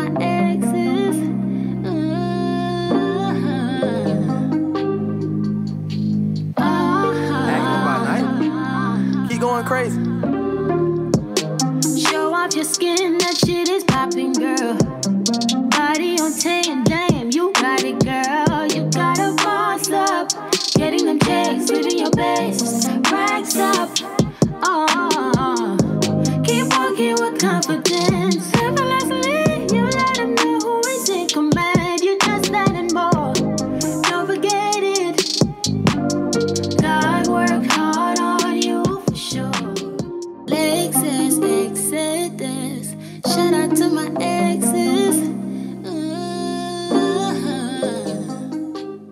my exes. Acting by night. Keep going crazy. Show off your skin, that shit is popping, girl. Body on 10, damn, you got it, girl. You gotta boss up. Getting them checks, living your best. Racks up. Oh, keep walking with confidence. Effortlessly, you let them know who is in command. You just that and more. Don't forget it. God worked hard on you for sure. Lexus, Exodus. Shout out to my exes.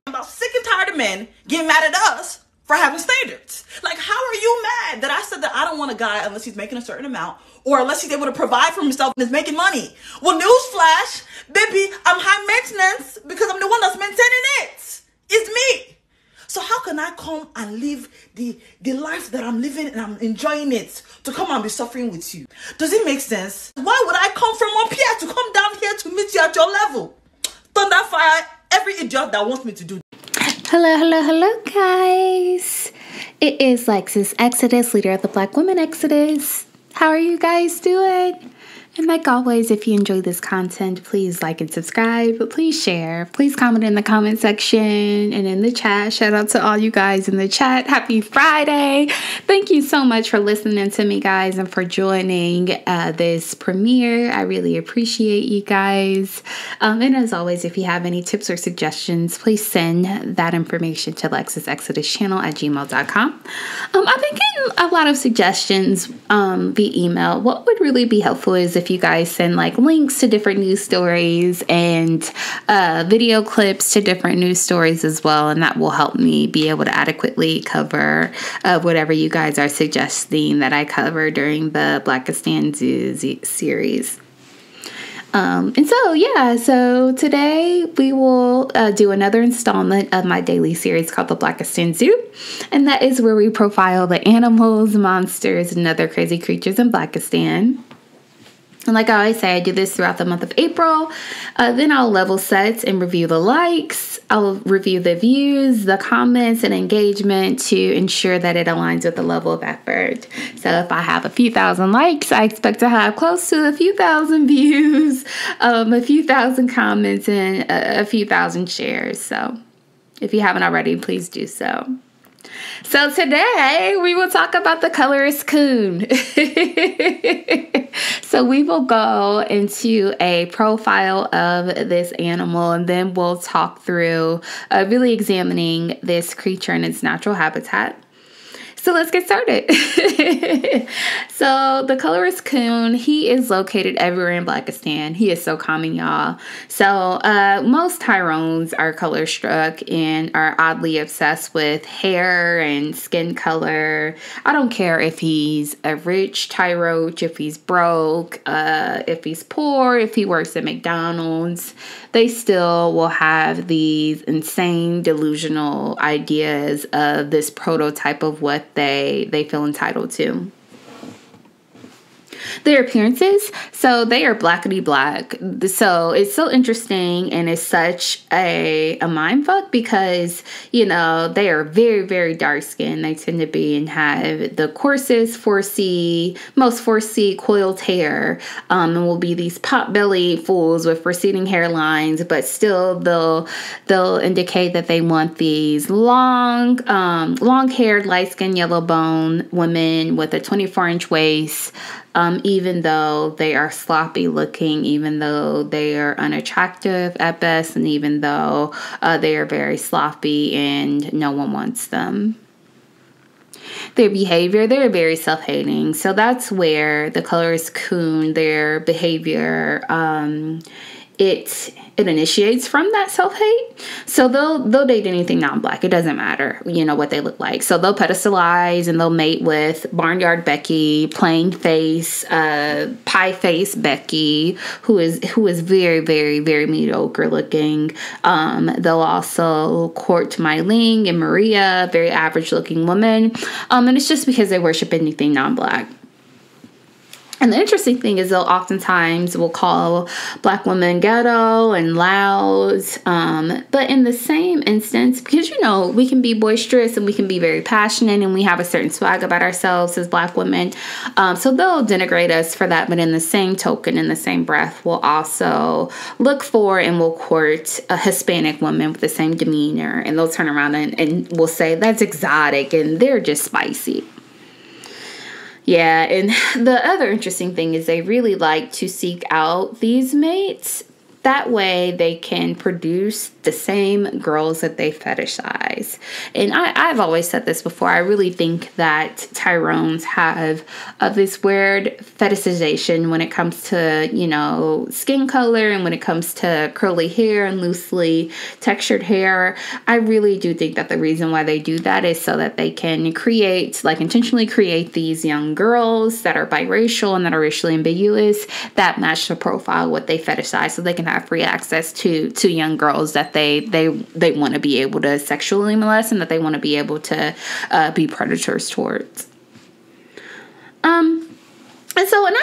I'm about sick and tired of men getting mad at us for having standards. Like, how are you mad that I said that I don't want a guy unless he's making a certain amount or unless he's able to provide for himself and is making money? Well, newsflash, baby, I'm high maintenance because I'm the one that's maintaining it. It's me. So how can I come and live the life that I'm living and I'm enjoying it to come and be suffering with you? Does it make sense? Why would I come from up here to come down here to meet you at your level? Thunder fire every idiot that wants me to do. Hello, guys. It is Lexus Exodus, leader of the Black Women Exodus. How are you guys doing? And like always, if you enjoy this content, please like and subscribe, but please share. Please comment in the comment section and in the chat. Shout out to all you guys in the chat. Happy Friday. Thank you so much for listening to me, guys, and for joining this premiere. I really appreciate you guys. And as always, if you have any tips or suggestions, please send that information to LexusExodusChannel@gmail.com. I've been getting a lot of suggestions via email. What would really be helpful is if you guys send like links to different news stories and video clips to different news stories as well, and that will help me be able to adequately cover whatever you guys are suggesting that I cover during the Blackistan Zoo series. So today we will do another installment of my daily series called the Blackistan Zoo, and that is where we profile the animals, monsters, and other crazy creatures in Blackistan. And like I always say, I do this throughout the month of April. Then I'll level set and review the likes. I'll review the views, the comments, and engagement to ensure that it aligns with the level of effort. So if I have a few thousand likes, I expect to have close to a few thousand views, a few thousand comments, and a few thousand shares. So if you haven't already, please do so. So today we will talk about the colorist coon. So we will go into a profile of this animal, and then we'll talk through really examining this creature in its natural habitat. So let's get started. So the colorist coon, he is located everywhere in Blackistan. He is so common, y'all. So most Tyrones are color struck and are oddly obsessed with hair and skin color. I don't care if he's a rich Tyrone, if he's broke, if he's poor, if he works at McDonald's. They still will have these insane delusional ideas of this prototype of what they feel entitled to. Their appearances, so they are blackety black. So it's so interesting, and it's such a mind fuck because, you know, they are very, very dark skinned. They tend to be and have the coarsest 4C, most 4C coiled hair, and will be these pot belly fools with receding hairlines, but still they'll indicate that they want these long haired, light skinned, yellow bone women with a 24-inch waist. Even though they are sloppy looking, even though they are unattractive at best, and even though they are very sloppy and no one wants them. Their behavior, they're very self-hating. So that's where the colorist coon, their behavior, it initiates from that self-hate. So they'll date anything non-black. It doesn't matter, you know, what they look like. So they'll pedestalize and they'll mate with Barnyard Becky, Plain Face, Pie Face Becky, who is very, very, very mediocre looking. They'll also court Mylene and Maria, very average looking women. And it's just because they worship anything non-black. And the interesting thing is they'll oftentimes will call black women ghetto and loud. But in the same instance, because, we can be boisterous and we can be very passionate and we have a certain swag about ourselves as black women. So they'll denigrate us for that. But in the same token, in the same breath, we'll also look for and will court a Hispanic woman with the same demeanor. And they'll turn around and will say, that's exotic and they're just spicy. Yeah, and the other interesting thing is they really like to seek out these mates. That way they can produce the same girls that they fetishize. And I've always said this before. I really think that Tyrones have this weird fetishization when it comes to, skin color and when it comes to curly hair and loosely textured hair. I really do think that the reason why they do that is so that they can intentionally create these young girls that are biracial and that are racially ambiguous that match the profile of what they fetishize, so they can have free access to young girls that they want to be able to sexually molest and that they want to be able to be predators towards. And so when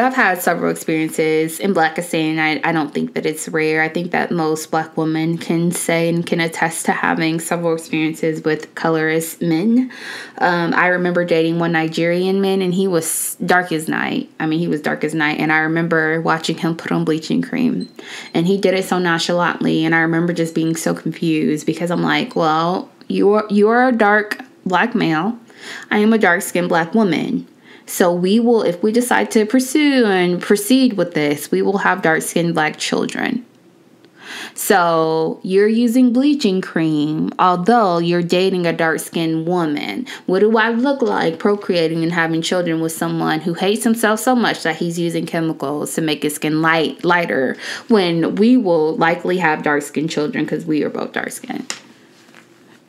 I've had several experiences in Blackistan. I don't think that it's rare. I think that most black women can say and can attest to having several experiences with colorist men. I remember dating one Nigerian man, and he was dark as night. He was dark as night. And I remember watching him put on bleaching cream. And he did it so nonchalantly. And I remember just being so confused because I'm like, well, you are a dark black male. I am a dark-skinned black woman. So if we decide to pursue and proceed with this, we will have dark-skinned black children. So you're using bleaching cream, although you're dating a dark-skinned woman. What do I look like procreating and having children with someone who hates himself so much that he's using chemicals to make his skin lighter when we will likely have dark-skinned children because we are both dark-skinned?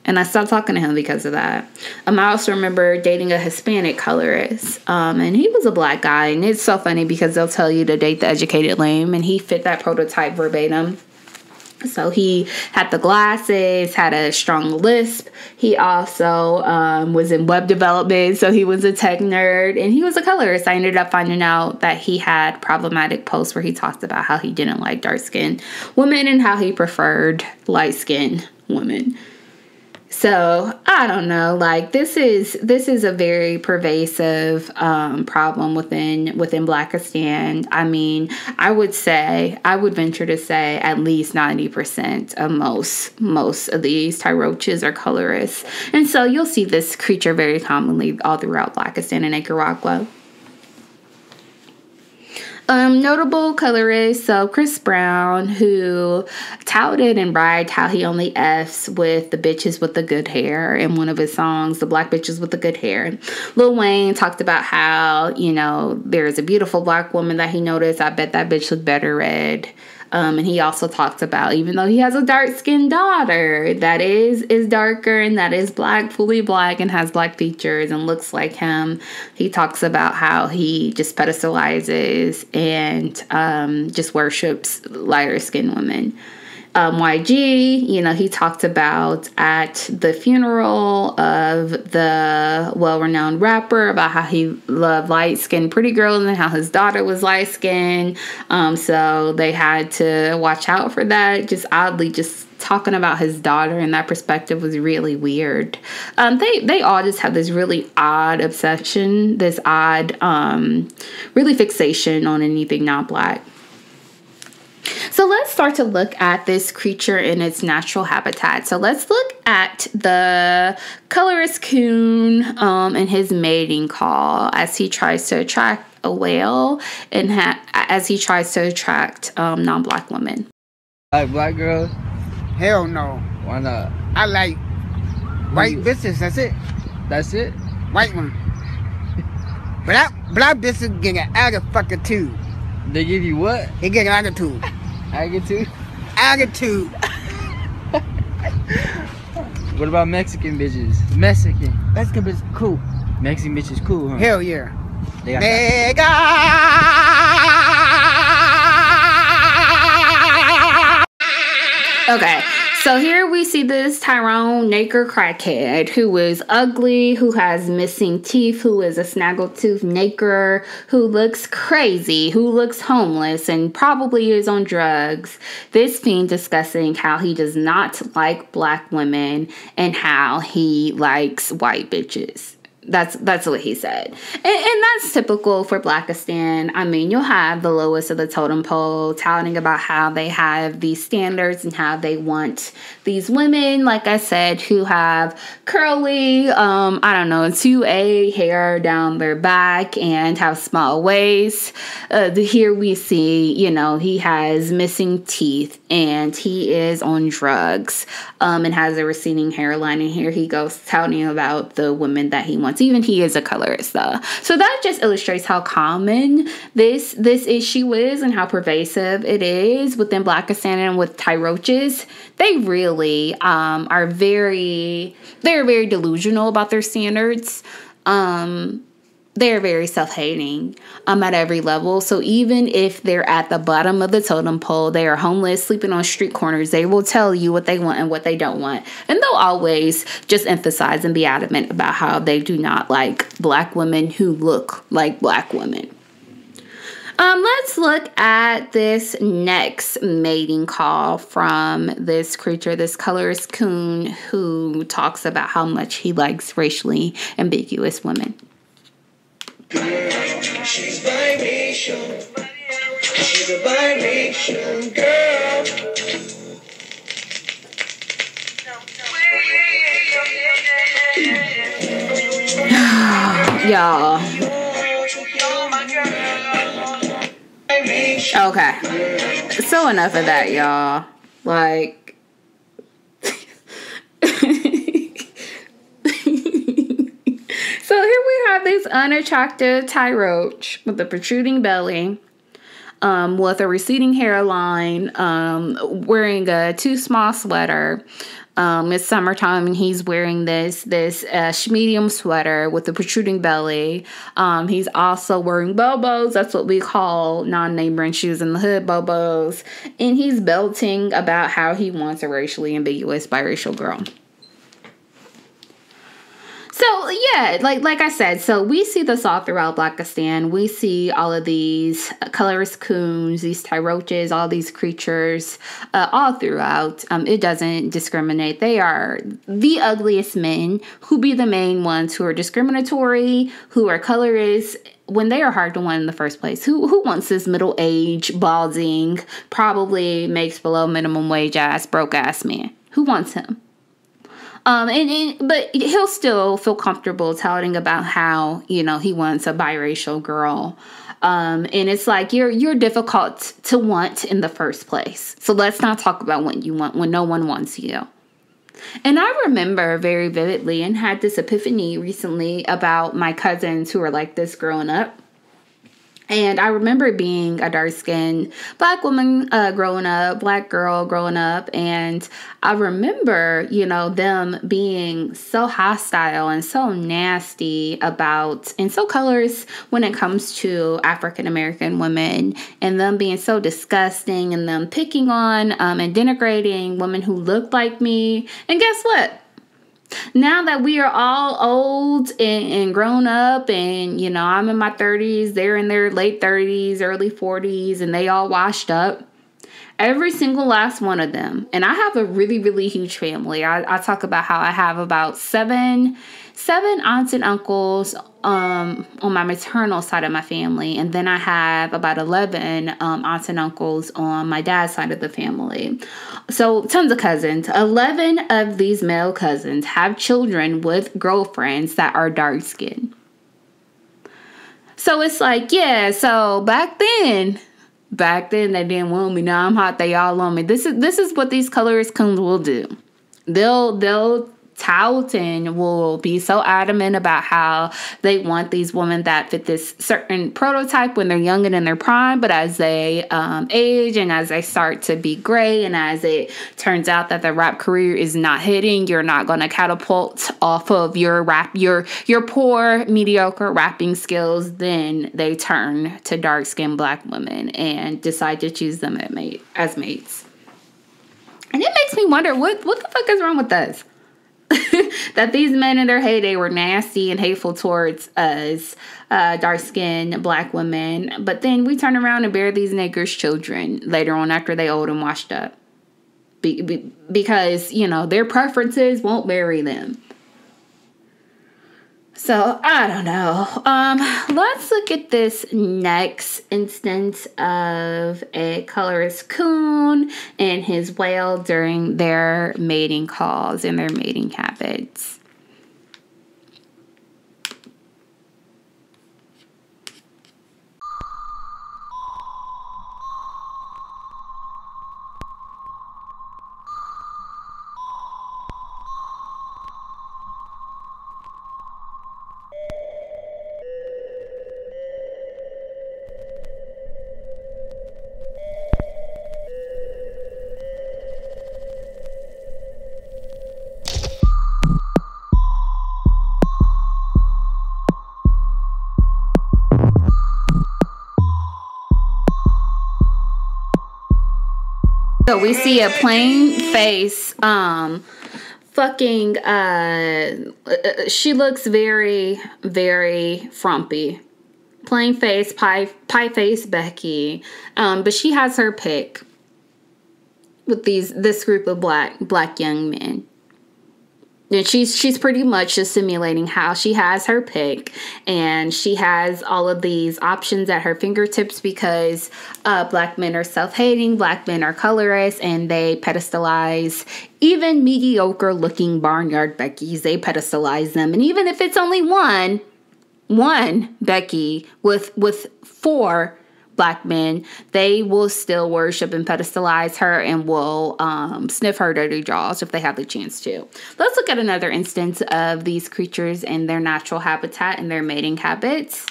And I stopped talking to him because of that. I also remember dating a Hispanic colorist. And he was a black guy. And it's so funny because they'll tell you to date the educated lame. And he fit that prototype verbatim. So he had the glasses, had a strong lisp. He also was in web development. So he was a tech nerd. And he was a colorist. I ended up finding out that he had problematic posts where he talked about how he didn't like dark-skinned women and how he preferred light-skinned women. So I don't know, this is a very pervasive problem within Blackistan. I would venture to say at least 90% of most of these Tyroches are colorists. And so you'll see this creature very commonly all throughout Blackistan and Nicaragua. Notable colorists, so Chris Brown, who touted and bragged how he only F's with the bitches with the good hair in one of his songs, the black bitches with the good hair. Lil Wayne talked about how, there's a beautiful black woman that he noticed. I bet that bitch looked better red. And he also talks about, even though he has a dark-skinned daughter that is darker and that is black, fully black, and has black features and looks like him, he talks about how he just pedestalizes and just worships lighter-skinned women. YG, he talked about at the funeral of the well-renowned rapper about how he loved light-skinned pretty girls and how his daughter was light-skinned. So they had to watch out for that. Just oddly, just talking about his daughter in that perspective was really weird. They all just have this really odd obsession, this odd, really fixation on anything not black. So let's start to look at this creature in its natural habitat. So let's look at the colorist coon and his mating call as he tries to attract a whale and as he tries to attract non-black women. Like black girls? Hell no. Why not? I like white bitches. That's it. That's it? White one. Black bitches get an attitude too. They give you what? They get an attitude. Attitude? Attitude. What about Mexican bitches? Mexican bitches cool. Mexican bitches cool, huh? Hell yeah. They got Okay, So here we see this Tyrone Naker crackhead who is ugly, who has missing teeth, who is a snaggletooth Naker, who looks crazy, who looks homeless, and probably is on drugs. This fiend discussing how he does not like black women and how he likes white bitches. That's what he said. And that's typical for Blackistan. I mean, you'll have the lowest of the totem pole touting about how they have these standards and how they want these women, like I said, who have curly, 2A hair down their back and have small waists. Here we see, he has missing teeth and he is on drugs and has a receding hairline. And here he goes touting about the women that he wants. Even he is a colorist, though. So that just illustrates how common this issue is and how pervasive it is within Blackistan and with Tyroches. They really are very delusional about their standards. They're very self-hating at every level. So even if they're at the bottom of the totem pole, they are homeless, sleeping on street corners, they will tell you what they want and what they don't want. And they'll always just emphasize and be adamant about how they do not like black women who look like black women. Let's look at this next mating call from this creature, this colorist coon, who talks about how much he likes racially ambiguous women. She's biracial. She's a biracial girl. Y'all. Okay. So enough of that, y'all. Like, so here we have this unattractive Tyroche with a protruding belly, with a receding hairline, wearing a too small sweater. It's summertime and he's wearing this medium sweater with a protruding belly. He's also wearing bobos. That's what we call non-name brand shoes in the hood, bobos. And he's belting about how he wants a racially ambiguous biracial girl. So, yeah, like I said, so we see this all throughout Blackistan. We see all of these colorist coons, these Tyroches, all these creatures all throughout. It doesn't discriminate. They are the ugliest men who be the main ones who are discriminatory, who are colorists, when they are hard to win in the first place. Who wants this middle-aged, balding, probably makes below minimum wage ass, broke ass man? Who wants him? But he'll still feel comfortable touting about how, he wants a biracial girl. And it's like, you're difficult to want in the first place. So let's not talk about what you want when no one wants you. And I remember very vividly and had this epiphany recently about my cousins who were like this growing up. And I remember being a dark-skinned black woman growing up, black girl growing up. And I remember, them being so hostile and so nasty about, and so colorist when it comes to African-American women, and them being so disgusting and them picking on and denigrating women who looked like me. And guess what? Now that we are all old and grown up and, I'm in my 30s, they're in their late 30s, early 40s, and they all washed up. Every single last one of them. And I have a really, really huge family. I talk about how I have about seven aunts and uncles on my maternal side of my family. And then I have about 11 aunts and uncles on my dad's side of the family. So tons of cousins. 11 of these male cousins have children with girlfriends that are dark skinned. So it's like, yeah, so back then they didn't want me. Now I'm hot, they all on me. This is what these colorist coons will do. They'll tout and will be so adamant about how they want these women that fit this certain prototype when they're young and in their prime, but as they age and as they start to be gray and as it turns out that the rap career is not hitting, you're not going to catapult off of your poor, mediocre rapping skills, then they turn to dark-skinned black women and decide to choose them as mates. And it makes me wonder, what the fuck is wrong with us? That these men in their heyday were nasty and hateful towards us, dark-skinned black women. But then we turn around and bear these niggers' children later on after they old and washed up. Because, you know, their preferences won't marry them. So, I don't know. Let's look at this next instance of a colorist coon and his whale during their mating calls and their mating habits. So we see a plain face, she looks very, very frumpy. Plain face, pie face Becky. But she has her pick with this group of black young men. And she's pretty much just simulating how she has her pick, and she has all of these options at her fingertips because black men are self-hating, black men are colorists, and they pedestalize even mediocre looking barnyard Beckys. They pedestalize them, and even if it's only one Becky with 4 black men, they will still worship and pedestalize her and will sniff her dirty jaws if they have the chance to. Let's look at another instance of these creatures in their natural habitat and their mating habits.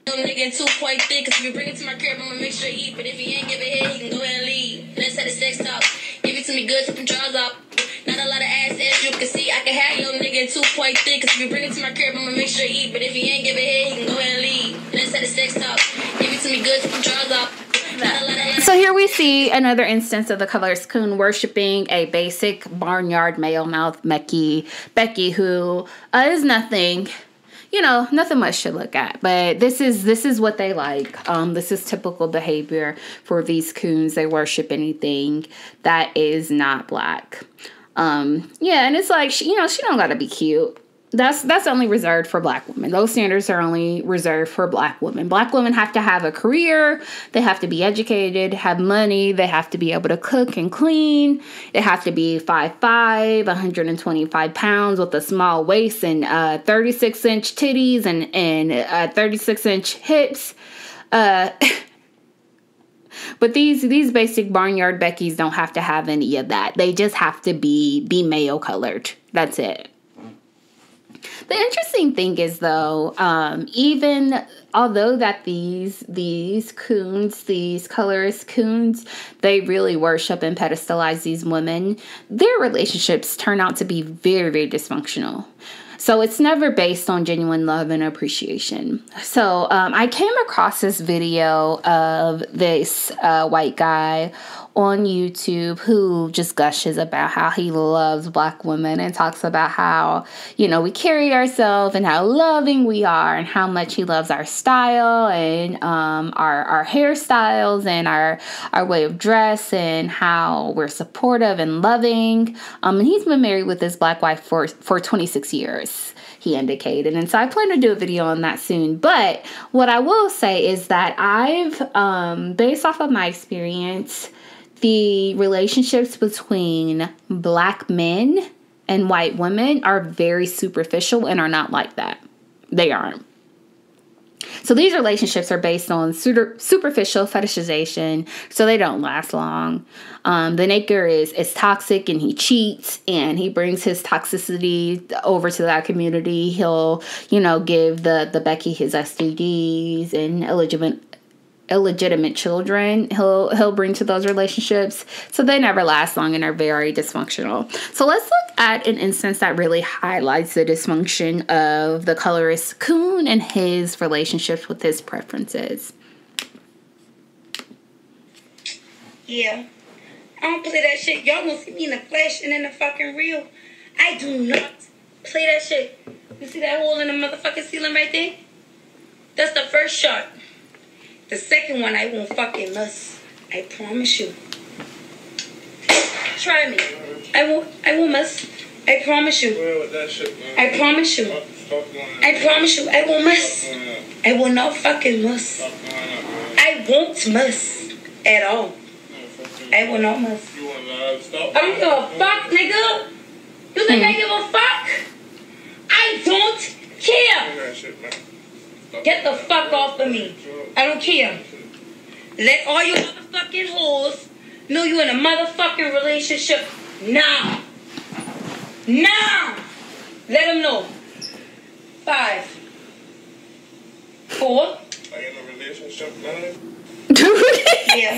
Nigga too quite thick, cause if you bring it to my crib, I'ma make sure you eat. But if you ain't give it head, you can go ahead and leave. Let's have the sex talk. Give it to me good, take them jaws up. Not a lot of ass, as you can see. I can have your nigga too quite thick, cause if you bring it to my crib, I'ma make sure you eat. But if you ain't give it head, you can go ahead and leave. Let's have the sex talk. Give it to me good, take them jaws up. So here we see another instance of the colorist coon worshiping a basic barnyard male mouth Becky who is nothing. You know, nothing much to look at, but this is what they like. This is typical behavior for these coons. They worship anything that is not black. Yeah, and it's like, she don't gotta be cute. That's only reserved for black women. Those standards are only reserved for black women. Black women have to have a career. They have to be educated, have money. They have to be able to cook and clean. They have to be 5'5", 125 pounds with a small waist and 36-inch titties and 36-inch hips. But these basic barnyard Beckys don't have to have any of that. They just have to be male colored. That's it. The interesting thing is, though, even although that these coons, these colorist coons, they really worship and pedestalize these women, their relationships turn out to be very, very dysfunctional. So it's never based on genuine love and appreciation. So I came across this video of this white guy on YouTube who just gushes about how he loves black women and talks about how, we carry ourselves and how loving we are and how much he loves our style and our hairstyles and our way of dress and how we're supportive and loving. And he's been married with his black wife for 26 years, he indicated. And so I plan to do a video on that soon. But what I will say is that I've, based off of my experience, the relationships between black men and white women are very superficial and are not like that. They aren't. So these relationships are based on superficial fetishization, so they don't last long. The nigger is toxic and he cheats and he brings his toxicity over to that community. He'll, give the Becky his STDs and illegitimate children he'll bring to those relationships, so they never last long and are very dysfunctional. So let's look at an instance that really highlights the dysfunction of the colorist coon and his relationships with his preferences. Yeah. I don't play that shit. Y'all gonna see me in the flesh and in the fucking real. I do not play that shit. You see that hole in the motherfucking ceiling right there? That's the first shot. The second one I won't fucking miss. I promise you. Try me. I won't miss. I promise you. I promise you. I promise you. I won't miss. I will not fucking miss. I won't miss at all. I will not miss. I don't give a fuck, nigga. You think I give a fuck? I don't care. Get the fuck off of me. I don't care. Let all you motherfucking hoes know you in a motherfucking relationship now. Now. Let them know. 5, 4. Are you in a relationship now? Yeah.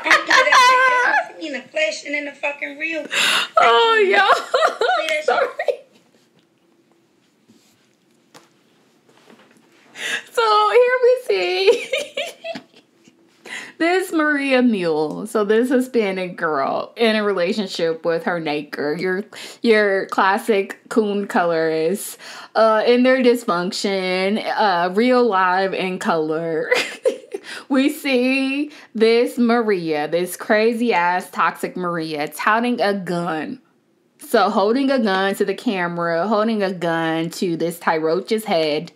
I'm gonna play that shit in the flesh and in the fucking real. Oh, yo. Sorry. So here we see this Maria Mule. So this Hispanic girl in a relationship with her neighbor, your classic coon colorist, in their dysfunction, real live in color. We see this Maria, this crazy ass toxic Maria, touting a gun. So holding a gun to the camera, holding a gun to this Tyroch's head,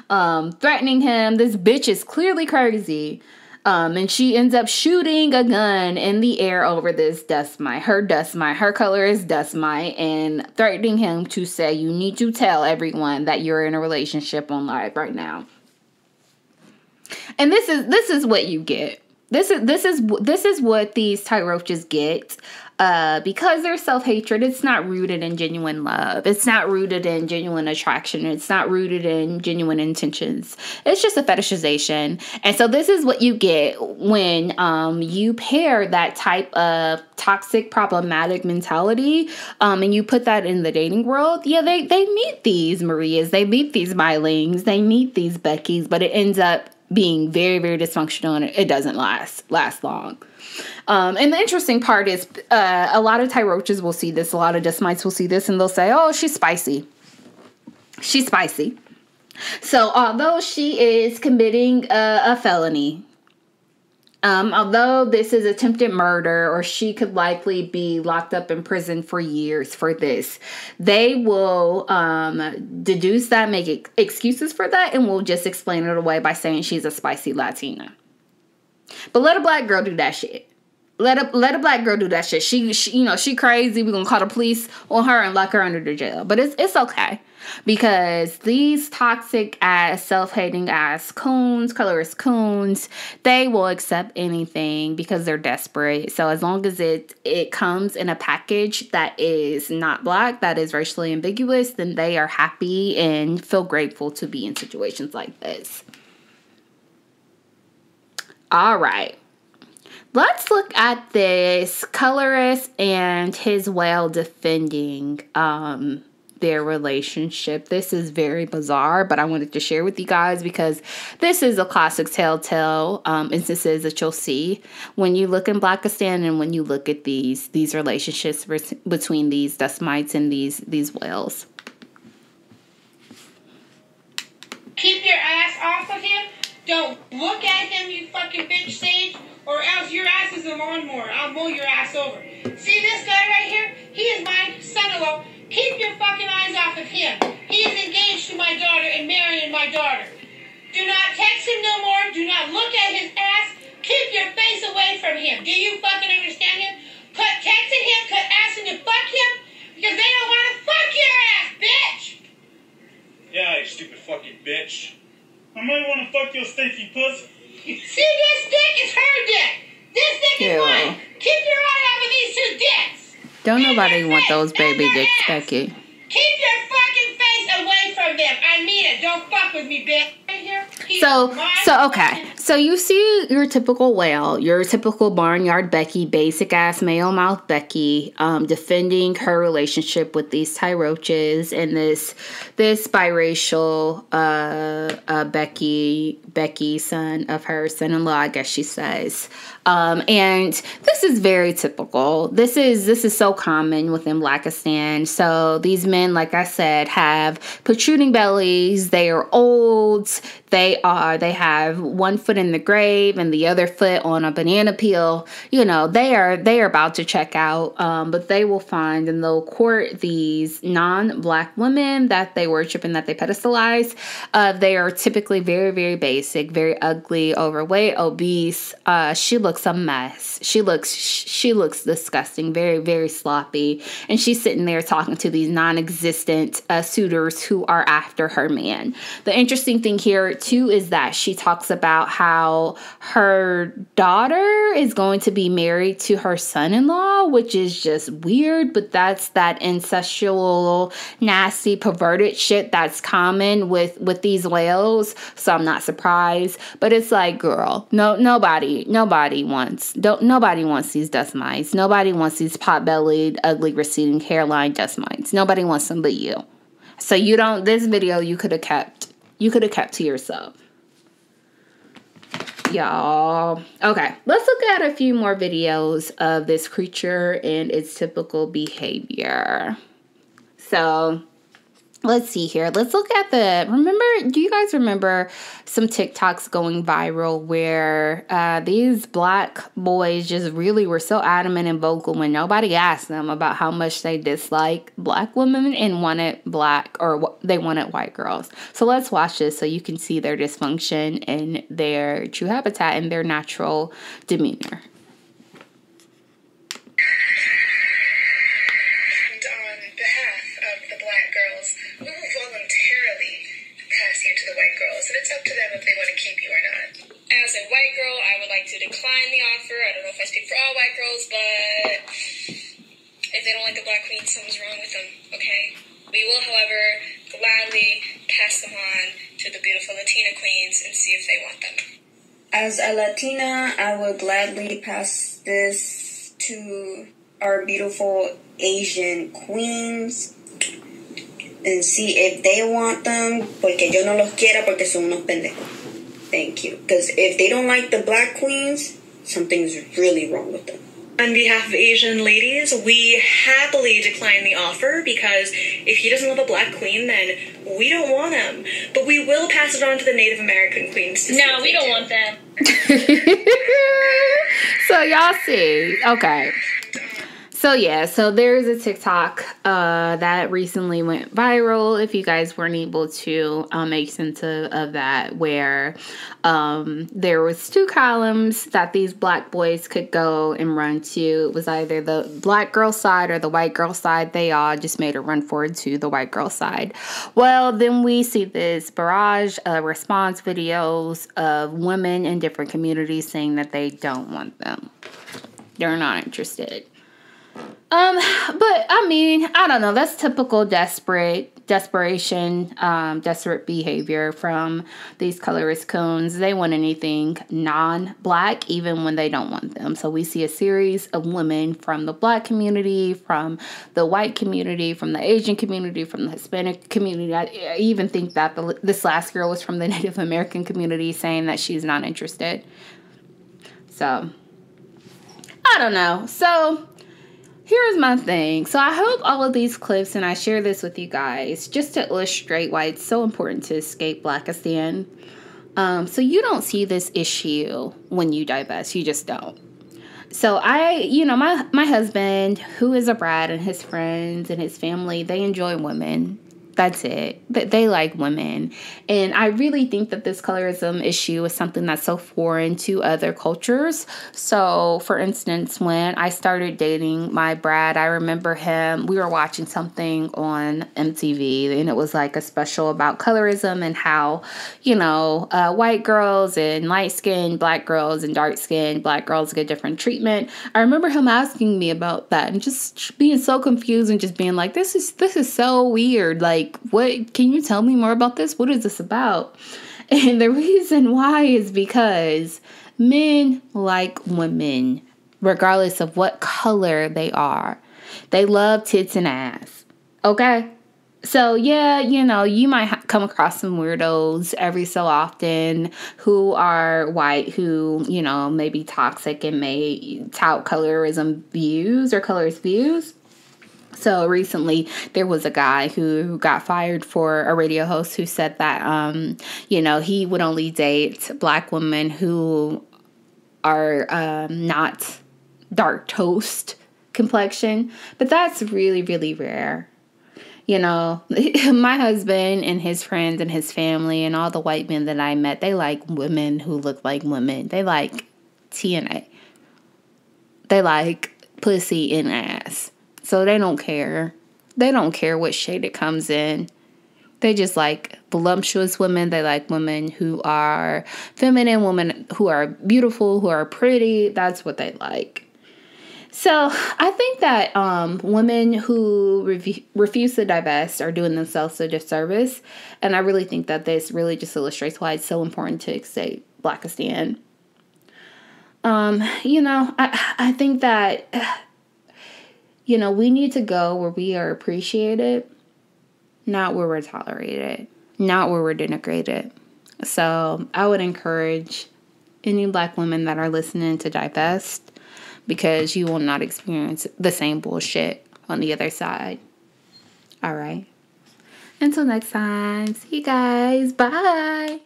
threatening him. This bitch is clearly crazy. And she ends up shooting a gun in the air over this dust mite. Her color is dust mite, and threatening him to say, you need to tell everyone that you're in a relationship on live right now. And this is what you get. This is what these Tyroches get. Because their self-hatred, it's not rooted in genuine love. It's not rooted in genuine attraction. It's not rooted in genuine intentions. It's just a fetishization. And so this is what you get when you pair that type of toxic, problematic mentality and you put that in the dating world. Yeah, they meet these Marias. They meet these Mylings. They meet these Beckys. But it ends up being very, very dysfunctional, and it doesn't last long. And the interesting part is a lot of Tyroches will see this, a lot of dust mites will see this, and they'll say, oh, she's spicy. She's spicy. So although she is committing a felony, although this is attempted murder, or she could likely be locked up in prison for years for this, they will deduce that, make excuses for that, and will just explain it away by saying she's a spicy Latina. But let a black girl do that shit. Let a black girl do that shit. She crazy. We're gonna call the police on her and lock her under the jail. But it's okay, because these toxic ass, self-hating ass coons, colorist coons, they will accept anything because they're desperate. So as long as it comes in a package that is not black, that is racially ambiguous, then they are happy and feel grateful to be in situations like this. All right. Let's look at this colorist and his whale defending their relationship. This is very bizarre, but I wanted to share with you guys because this is a classic telltale instances that you'll see when you look in Blackistan and when you look at these relationships between these dust mites and these whales. Keep your ass off of him. Don't look at him, you fucking bitch Sage, or else your ass is a lawnmower. I'll mow your ass over. See this guy right here? He is my son-in-law. Keep your fucking eyes off of him. He is engaged to my daughter and marrying my daughter. Do not text him no more. Do not look at his ass. Keep your face away from him. Do you fucking understand him? Quit texting him, quit asking to fuck him, because they don't want to fuck your ass, bitch! Yeah, you stupid fucking bitch. I might want to fuck your stinky pussy. See, this dick is her dick. This dick is mine. Keep your eye off of these two dicks. Don't nobody want those baby dicks, Becky. Keep your fucking face away from them. I mean it. Don't fuck with me, bitch. Right here. Okay. So you see your typical whale, your typical barnyard Becky, basic ass male mouth Becky, defending her relationship with these Thai roaches and this biracial Becky, son of her son-in-law, I guess she says. And this is very typical. This is so common within Blackistan. So these men, like I said, have protruding bellies. They are old. They have one foot in the grave and the other foot on a banana peel. You know, they are about to check out. But they will find and they'll court these non-black women that they worship and that they pedestalize. They are typically very, very basic, very ugly, overweight, obese. She looks a mess. She looks disgusting, very, very sloppy. And she's sitting there talking to these non-existent suitors who are after her man. The interesting thing here too is that she talks about how her daughter is going to be married to her son-in-law, which is just weird, but that's that incestual, nasty, perverted shit that's common with these whales. So I'm not surprised. But it's like, girl, nobody wants these dust mites. Nobody wants these pot-bellied, ugly, receding hairline dust mites. Nobody wants them but you. So this video you could have kept to yourself. Y'all. Okay, let's look at a few more videos of this creature and its typical behavior. So let's see here. Let's look at do you guys remember some TikToks going viral where these black boys just really were so adamant and vocal when nobody asked them about how much they dislike black women and wanted they wanted white girls. So let's watch this so you can see their dysfunction and their true habitat and their natural demeanor. And it's up to them if they want to keep you or not. As a white girl, I would like to decline the offer. I don't know if I speak for all white girls, but if they don't like the black queen, something's wrong with them, okay? We will, however, gladly pass them on to the beautiful Latina queens and see if they want them. As a Latina, I would gladly pass this to our beautiful Asian queens and see if they want them, porque yo no los quiero porque son unos pendejos. Thank you. Because if they don't like the black queens, something's really wrong with them. On behalf of Asian ladies, we happily decline the offer because if he doesn't love a black queen, then we don't want him. But we will pass it on to the Native American queens. No, we don't want them. So y'all see. Okay. So yeah, so there's a TikTok that recently went viral, if you guys weren't able to make sense of that, where there was two columns that these black boys could go and run to. It was either the black girl side or the white girl side. They all just made a run forward to the white girl side. Well, then we see this barrage of response videos of women in different communities saying that they don't want them. They're not interested. But I mean, I don't know. That's typical desperate behavior from these colorist coons. They want anything non-black, even when they don't want them. So we see a series of women from the black community, from the white community, from the Asian community, from the Hispanic community. I even think that this last girl was from the Native American community, saying that she's not interested. So I don't know. So here's my thing. So I hope all of these clips, and I share this with you guys, just to illustrate why it's so important to escape Blackistan. So you don't see this issue when you divest. You just don't. So my husband, who is a brat, and his friends and his family, they enjoy women. That's it. They like women. And I really think that this colorism issue is something that's so foreign to other cultures. So, for instance, when I started dating my Brad, I remember we were watching something on MTV, and it was like a special about colorism and how, white girls and light-skinned black girls and dark-skinned black girls get different treatment. I remember him asking me about that and just being so confused and just being like, this is so weird. Like, what, can you tell me more about this? What is this about? And the reason why is because men like women, regardless of what color they are. They love tits and ass. Okay? So, yeah, you know, you might come across some weirdos every so often who are white, who, you know, may be toxic and may tout colorism views or colorist views. So recently there was a guy who got fired for a radio host who said that, you know, he would only date black women who are not dark toast complexion. But that's really, really rare. You know, my husband and his friends and his family and all the white men that I met, they like women who look like women. They like TNA. They like pussy and ass. So they don't care. They don't care what shade it comes in. They just like voluptuous women. They like women who are feminine, women who are beautiful, who are pretty. That's what they like. So I think that women who refuse to divest are doing themselves a disservice. And I really think that this really just illustrates why it's so important to escape Blackistan. You know, I think that, you know, we need to go where we are appreciated, not where we're tolerated, not where we're denigrated. So I would encourage any black women that are listening to divest, because you will not experience the same bullshit on the other side. All right. Until next time. See you guys. Bye.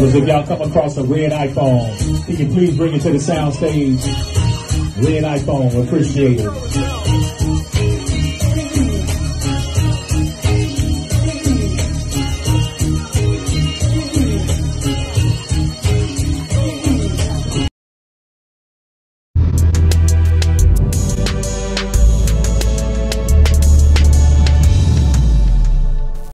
If y'all come across a red iPhone, can you please bring it to the sound stage? Red iPhone, appreciate it.